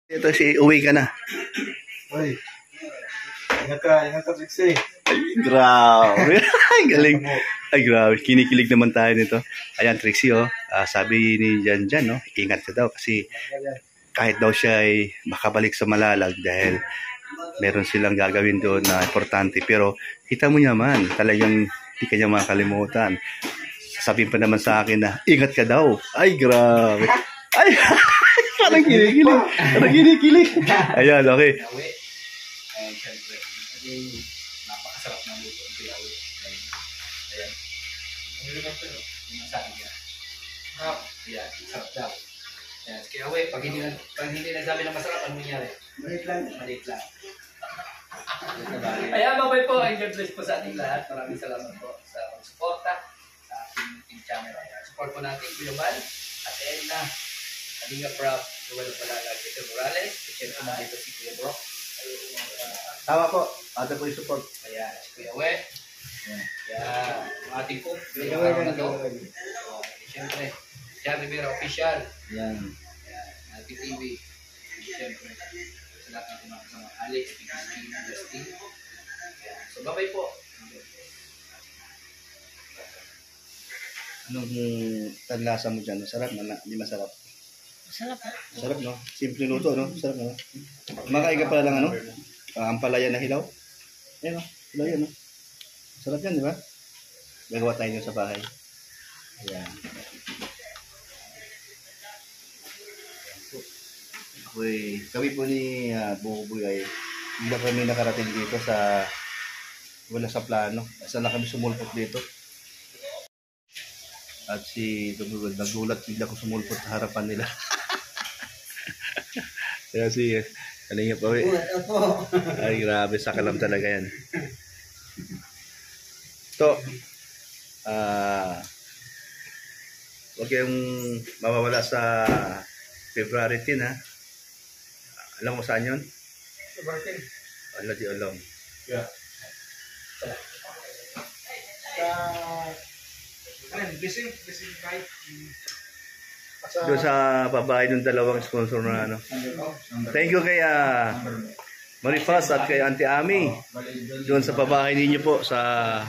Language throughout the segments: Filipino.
Ito uwi ka na. Uy, ingat ka, Trixie. Ay, grabe. Ay, galing. Ay, grabe. Kinikilig naman tayo nito. Ayan, Trixie, oh. Sabi ni Jan, no? Ingat ka daw kasi kahit daw siya ay makabalik sa Malalag dahil meron silang gagawin doon na importante. Pero kita mo naman, talagang hindi kanya makakalimutan. Sabihin pa naman sa akin na, ingat ka daw. Ay, grabe. Ay, parang kinikilig. Parang kinikilig. Ayan, okay. Ayan, syempre. Kasi napakasarap ng luto ng pilawi. Ayan. Ano yung ito? Yung masabi niya. Ayan, sarap daw. Ayan, kaya pag hindi nagsabi ng masarap, ano nangyari? Maliit lang. Maliit lang. Ayan, babay po. And God bless po sa ating lahat. Maraming salamat po sa pag-suporta sa ating YouTube channel. Ayan, support po natin, Kuya Val. At Edna. Kalinga Prab. Luwal ng Malalag. Peter Morales. Share po na dito si Kuya Brock. Tama po. Ate po yung support. Ayan, si Kuya We. Ayan, ang ating po. Medyo araw na to. Siyempre, Jan Rivera Official. Yan. Ayan, ating TV. Siyempre, sa lahat natin mga kasama. Alex, Picaski, Justin. Ayan, so bye-bye po. Anong tanlasa mo dyan? Masarap? Hindi masarap? Masarap ha? Masarap, no? Simple luto, no? Masarap, no? Makain ka pala lang, ano? Ampalaya na hilaw. Ayan, no? Hilaw yan, no? Masarap yan, di ba? Gagawa tayo nyo sa bahay. Ayan. Kami po ni Bubuy ay hindi na kami nakarating dito sa wala sa plano. Asa na kami sumulpot dito. At si Dugugod, nagulat bigla ko sumulpot sa harapan nila. Kaya si Kalinga pa ay grabe, sakalam talaga yan. So, huwag kayong mawawala sa February 10, ha? Alam mo saan yun? Martin. Wala di alam. Yeah. Blessing kahit. Doon sa pabahay ng dalawang sponsor na ano. Thank you kay Marifas at kay Auntie Ami. Doon sa pabahay ninyo po sa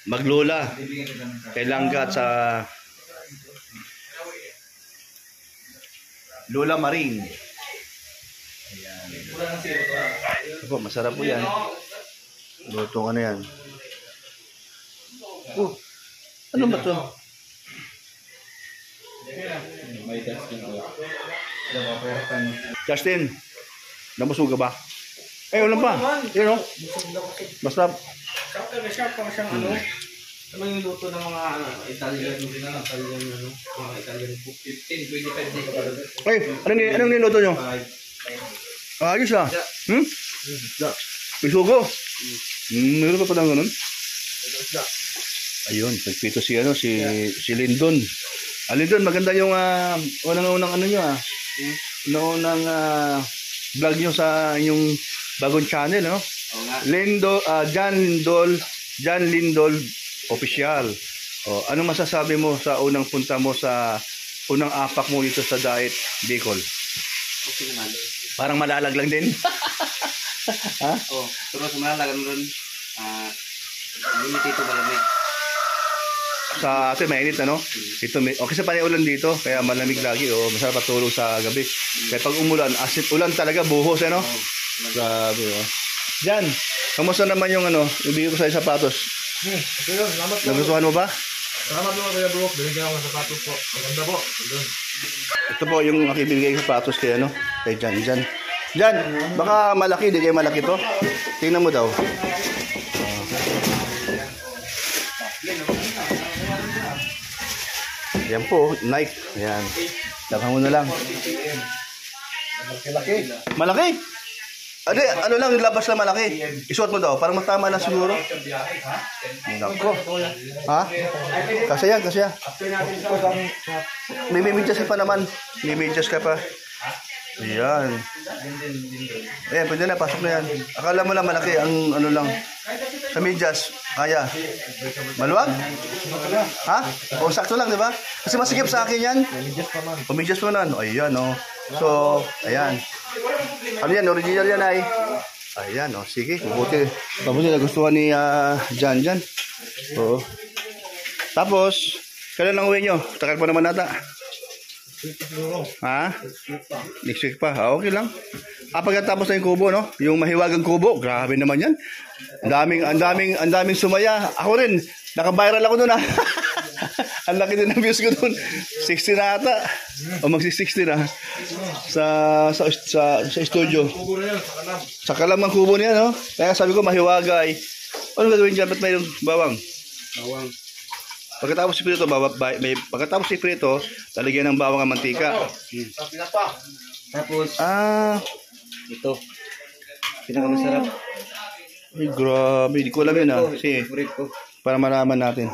Maglola. Kay Langga at sa Lola Maring. Ayan. Ito po, masarap po yan. Lutong ano yan. Ano ba ito? Justin, namusuga ba? Wala pa. Yun o. Basta. Sharp pa siyang ano. Ano yung luto ng mga Italian mga Italian cook 15, 25 days. Anong niluto nyo? Ayos ah. May sugo. Meron pa lang ganun. Ayun, nagpito si Lindon. Lindon, maganda yung unang ano nyo unang vlog nyo sa inyong bagong channel, no? Jan Lindol Official. Anong masasabi mo sa unang punta mo sa unang apak mo dito sa Diet Bicol? Okay naman. Parang malalag lang din. Ha? Pero sa Malalag ron, limit ito malamig. Sa atin mainit, ano? Ito okay sa panay-ulan dito, kaya malamig lagi, masarap patulog sa gabi. Kaya pag umulan, asit ulan talaga, buhos, ano? Grabe, Jan, kamusta naman yung yung bigay ko sa sapatos? Ito yun, salamat po. Nagustuhan mo ba? Salamat po Kuya Brook, binigyan ako ng sapatos po. Maganda po. Ito po yung nakibigay ng sapatos kay kay Jan. Jan, baka malaki, di kayo malaki to. Tingnan mo daw. Yan po, Nike. Yan. Saka mo na lang. Malaki? Ano lang, labas lang malaki. Isuot mo daw, parang matama na siguro. Nako. Ha? Kasi yan. May medyas ka pa naman. May medyas ka pa. Ayan. Ayan, pwede na, pasok na yan. Akala mo lang malaki, ang lang. Sa medyas, kaya. Maluwag? Ha? O sakto lang, di ba? Kasi masikip sa akin yan. Medyas pa man. Ayan, So, ayan. Ano yan? Original yan ay. Ayan, oh, sige. Mabuti nagustuhan ni Jan Jan. Oo. Tapos, kailan lang uwi nyo? Takal pa naman nata. Ha? Next week pa. Okay lang. Pagkatapos na yung kubo, no? Yung mahiwagang kubo. Grabe naman yan. Ang daming sumaya. Ako rin. Naka-viral ako doon, ha? Ang laki din ng views ko doon. 60 na ata. O magsi-60 na. Sa studio. Sa kalam ng kubo niya, no? Kaya sabi ko, mahiwagay. Ano gagawin dyan? Ba't mayroong bawang? Bawang. Pagkatapos iprito, lalagyan ng bawang ang mantika. Tapos, ito. Pinakamasarap. Ay, grabe. Hindi ko alam yun, ha? Sige, Favorite ko. para malaman natin.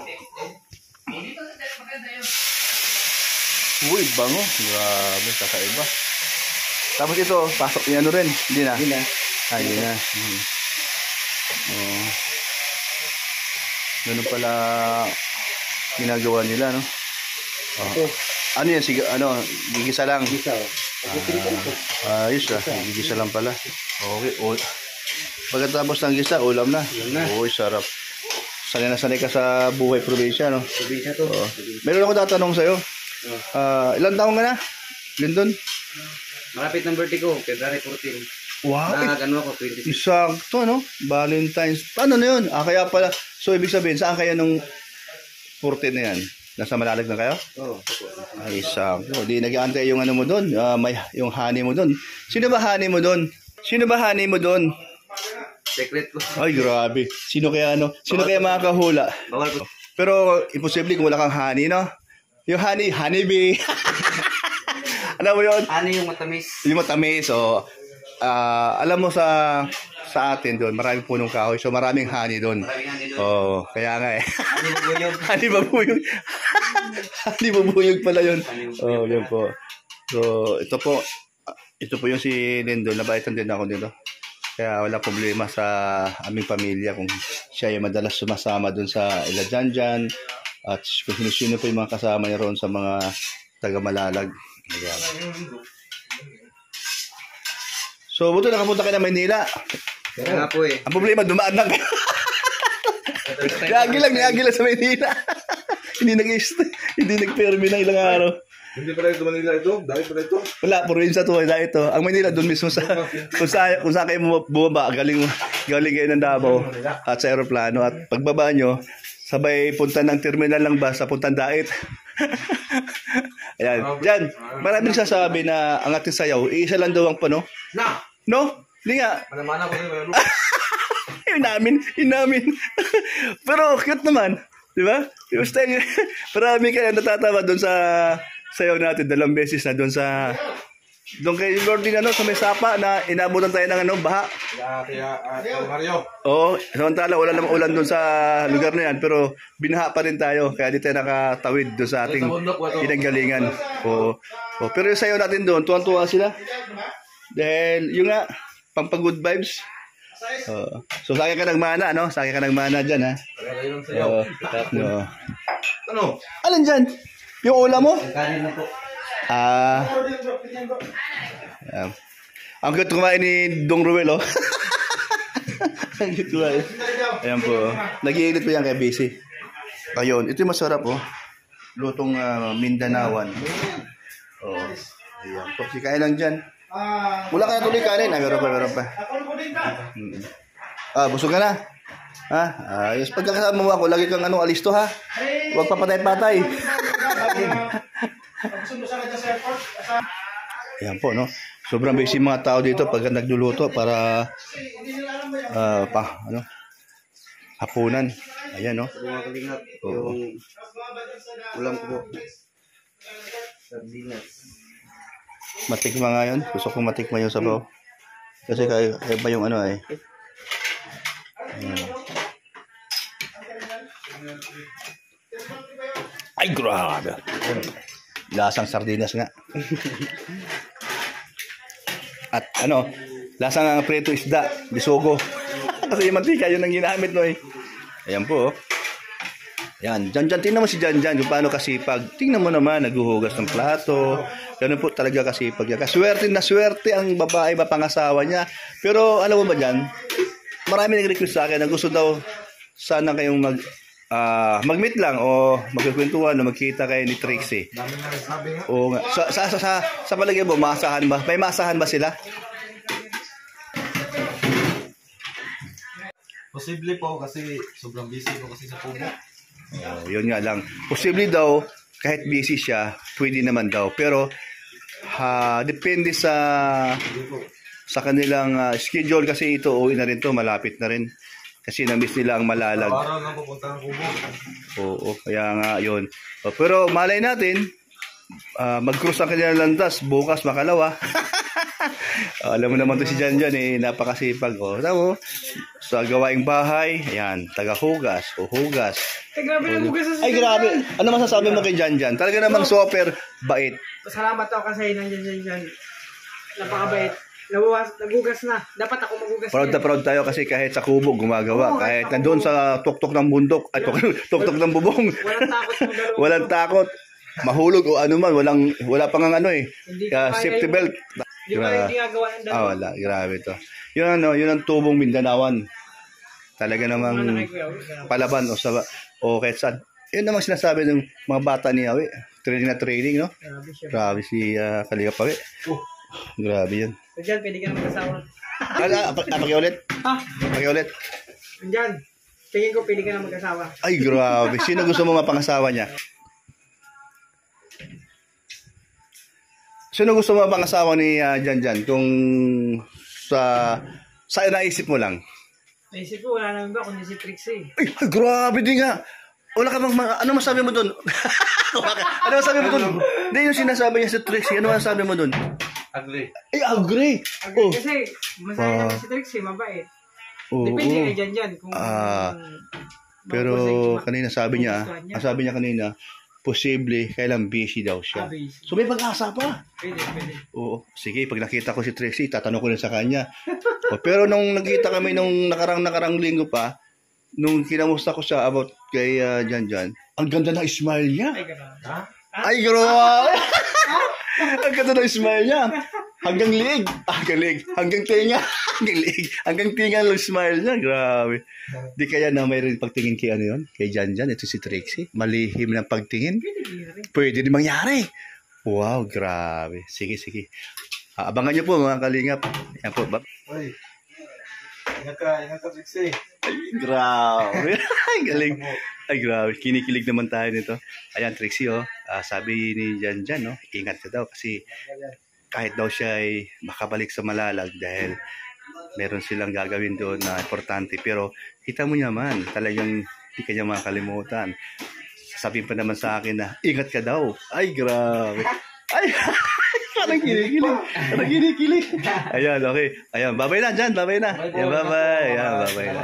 Uy, bango. Grabe, kakaiba. Tapos ito, pasok niya ano rin. Hindi na? Hindi na. Hindi na. Oh. Ganun pala ginagawa nila, no? Oh. Ito. Ano yan? Gigisa lang. Gisa, oh. Ayos, gigisa lang pala. Okay. Pagkatapos ng gisa, ulam na. Uy, sarap. Sanay na sanay ka sa buhay probinsya, no? Probinsya to. Oo. Meron ako tatanong sa'yo. Ilang taong ka na? Lindon? Malapit ng birthday ko, February 14. Wow! Nakagano ako, 26. Isakto, no? Valentine's. Paano na yun? Kaya pala. So, ibig sabihin, saan kaya nung 14 na yan? Nasa Malalag na kayo? Oo. Ay, sakto. Di nag-aantay yung ano mo doon. Yung honey mo doon. Sino ba honey mo doon? Secret ko. Ay, grabe. Sino kaya makakahula? Bawal ko. Pero, imposible kung wala kang honey, no? Yung honeybee. Alam mo yun? Ano yung matamis? Yung matamis, so, alam mo sa atin doon, maraming punong kahoy, so maraming honey doon. Oh, kaya nga eh. Honey babuyog. Honey babuyog pala yun. Oh, yun po. So, ito po yung si Lindo, nabaitan din ako dito. Kaya wala problema sa aming pamilya kung siya ay madalas sumasama doon sa Ila Janjan at kung sino po yung mga kasama niya roon sa mga taga-Malalag. Ayan. So, buto nakapunta kayo ng Maynila. Kaya nga po eh. Ang problema, dumaan lang kayo. Niagi lang sa Maynila. Hindi nag-permi ng ilang araw. Hindi pala ito Manila ito? Dahil pala ito? Wala, probinsya to. Dahil ito. Ang Maynila, doon mismo kung saan kayo bumaba, galing kayo ng Davao at sa aeroplano. At pagbaba nyo, sabay punta ng terminal ng bus sa puntang Dait. Ayan. Diyan, maraming sasabi na ang ating sayaw, isa lang daw ang pano. No? Hindi nga. Manamana ko rin. Inamin. Pero cute naman. Di ba? Basta marami kayo natatawa doon sa sayaw natin. 2 beses na doon kay Lord din sa may sapa na inabutan tayo ng baha. Kaya Mario. Oo. Samantala wala namang ulan doon sa lugar na yan. Pero binaha pa rin tayo. Kaya di tayo nakatawid doon sa ating pinanggalingan. Oo. Pero yung sayaw natin doon, tuwan-tuwa sila. Dahil yung nga, pang-good vibes. So, sakay ka ng mana, no? Sakay ka ng mana dyan, ha? No. Ano? Alin dyan? Yung ulam mo? Kanin na po. Ang cute kumain ni Dong Ruel, oh. Ang cute kumain. Ayan po. Nag-iinit po yan kay Busy. Ayun, ito yung masarap, oh. Lutong Mindanawan. Ayan. Kasi kain lang dyan. Wala ka na tuloy kanin. Meron pa. Busog ka na? Ayos. Pagkakasama mo ako, lagi kang alisto, ha? Huwag papatay-patay. Ayan po, no? Sobrang busy mga tao dito pag nagluluto para hapunan. Ayan, no? Mga kalingap, yung ulam ko po. Sardinas. Matikma nga yun. Gusto kong matikma yung sabaw. Kasi kaya ba yung Ayan. Ay, grabe. Lasang sardinas nga. At lasang prito isda, bisogo. Kasi yung mantika, yun ang ginamit, no eh. Ayan po, oh. Yan, Janjan, tingnan mo si Janjan kung paano kasipag. Tingnan mo naman, naghuhugas ng plato, Ganun po talaga kasi pag swerte na swerte ang babae mapangasawa niya. Pero alam mo ba dyan, marami nag-request sa akin na gusto daw sana kayong mag-meet lang o magkukwentuhan o magkita kayo ni Trixie. Dami nga nagsabi nga. Oo nga. Sa palagay mo, maasahan ba? May maasahan ba sila? Posible po kasi sobrang busy po kasi sa Kubo. Oh, yun nga lang. Posible daw, kahit busy siya, pwede naman daw. Pero, depende sa kanilang schedule kasi ito, uwi na rin to, malapit na rin. Kasi na-miss nila ang Malalag. Araw na pupunta ng Kubo. Oo, kaya nga yun. Pero malay natin, mag-cruise ang kanilang landas, bukas makalawa. Alam mo naman to si Janjan napakasipag. Tamo, sa gawaing bahay, ayan, taga-hugas, hugas. Ay, grabe na bugas sa Ay, grabe. Ano masasabi mo kay Janjan? Talaga namang super bait. Salamat ako kasi nandiyan dyan. Napakabait. Nagugas na. Dapat ako magugas Proud na proud tayo kasi kahit sa kubo gumagawa. Oo, Kahit ako. nandun sa tuktok ng bundok, ay tuktok ng bubong. Walang takot mo dalawa. Walang takot. Mahulog o ano man, wala pang ano Hindi ko kaya safety yung- belt. Di ba yung ginagawa ng dalawa? Wala, grabe to. Yun ang tubong Mindanawan. Talaga namang palaban o kahit saan. Yun namang sinasabi ng mga bata ni Awi. Training, no? Grabe siya. Grabe si Kalinga Pawi. Grabe yun. So dyan, pwede ka na mag-asawa. Pakiulit. Ha? Pakiulit. Dyan. Tingin ko pwede ka na mag-asawa. Ay, grabe. Sino gusto mo mapangasawa niya? Sino gusto mo mapangasawa ni Janjan? Kung sa naisip mo lang. Naisip ko, wala naman ba kundi si Trixie. Ay, grabe din nga. Wala ka bang ano masabi mo doon? Ano masabi mo doon? Hindi yung sinasabi niya sa Trixie. Ano masabi mo doon? Agree. Ay, agree. Oh. Kasi, masaya naman si Trixie, mabait. Oo. Depende kay Janjan kung... Pero magugustuhan kanina sabi niya, niya. ang sabi niya kanina, posible kailang busy daw siya. Busy. So may pag-asa pa. Pwede. Oo. Sige, pag nakita ko si Trixie, tatanong ko rin sa kanya. Pero nung nagkita kami nung nakarang linggo pa, nung kinamusta ko siya about kay Janjan, ang ganda ng smile niya. Ay, gano'n. Ha? Ay, grabe! Ang ganda ng smile niya. Hanggang liig. Hanggang tenga. Hanggang liig. Hanggang tinga lang smile niya. Grabe. Di kaya na mayroon pagtingin kay ano yun? Kay Janjan. Ito si Trixie. Malihim ng pagtingin. Pwede din mangyari. Wow, grabe. Sige. Abangan niyo po mga kalingap. Yan po. Oy. Ingat ka, Trixie. Ay, grabe. Ay, galing. Ay, grabe. Kinikilig naman tayo nito. Ayan, Trixie, sabi ni Janjan, no? Ingat ka daw kasi kahit daw siya ay makabalik sa Malalag dahil meron silang gagawin doon na importante. Pero kita mo naman, talagang hindi kanya makakalimutan. Sabihin pa naman sa akin na, ingat ka daw. Ay, grabe. Ay, parang kinikilig. Ayan, okay. Ayan, babay na dyan, babay na. Ayan, babay. Ayan, babay na.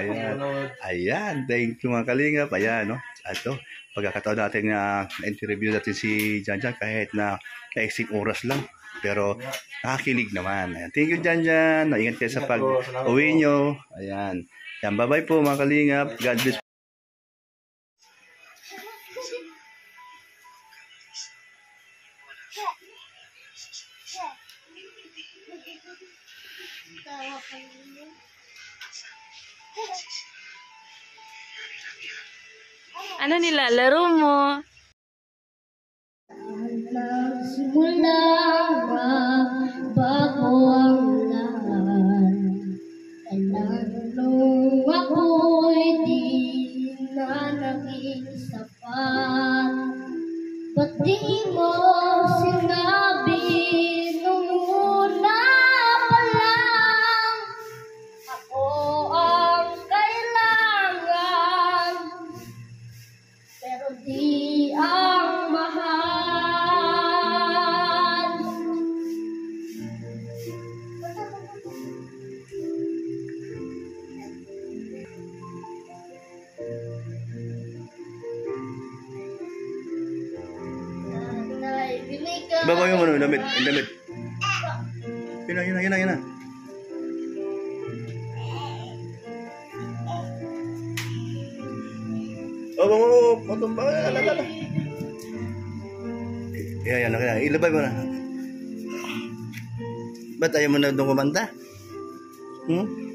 Ayan, thank you mga kalingap. Ayan, no? Ato, pagkakataon natin na interview natin si Janjan kahit na kaising oras lang. Pero nakakilig naman. Ayan, thank you Janjan. Ingat kayo sa pag-uwi nyo. Ayan. Ayan, bye-bye po mga kalingap. God bless. Ano nilalaro mo? Nagsimula bago ang lahat. Kailan nung ako'y di na naging sapat. Ba't di mo sinabi nung una pa lang? Ako ang kailangan, pero di ang mahal. Nanay, binigay. Babay mo yung damit. Yung damit. Yun na. Matumba. Yan. Ilabay mo na. Ba't ayaw mo na doon kumanta? Hmm?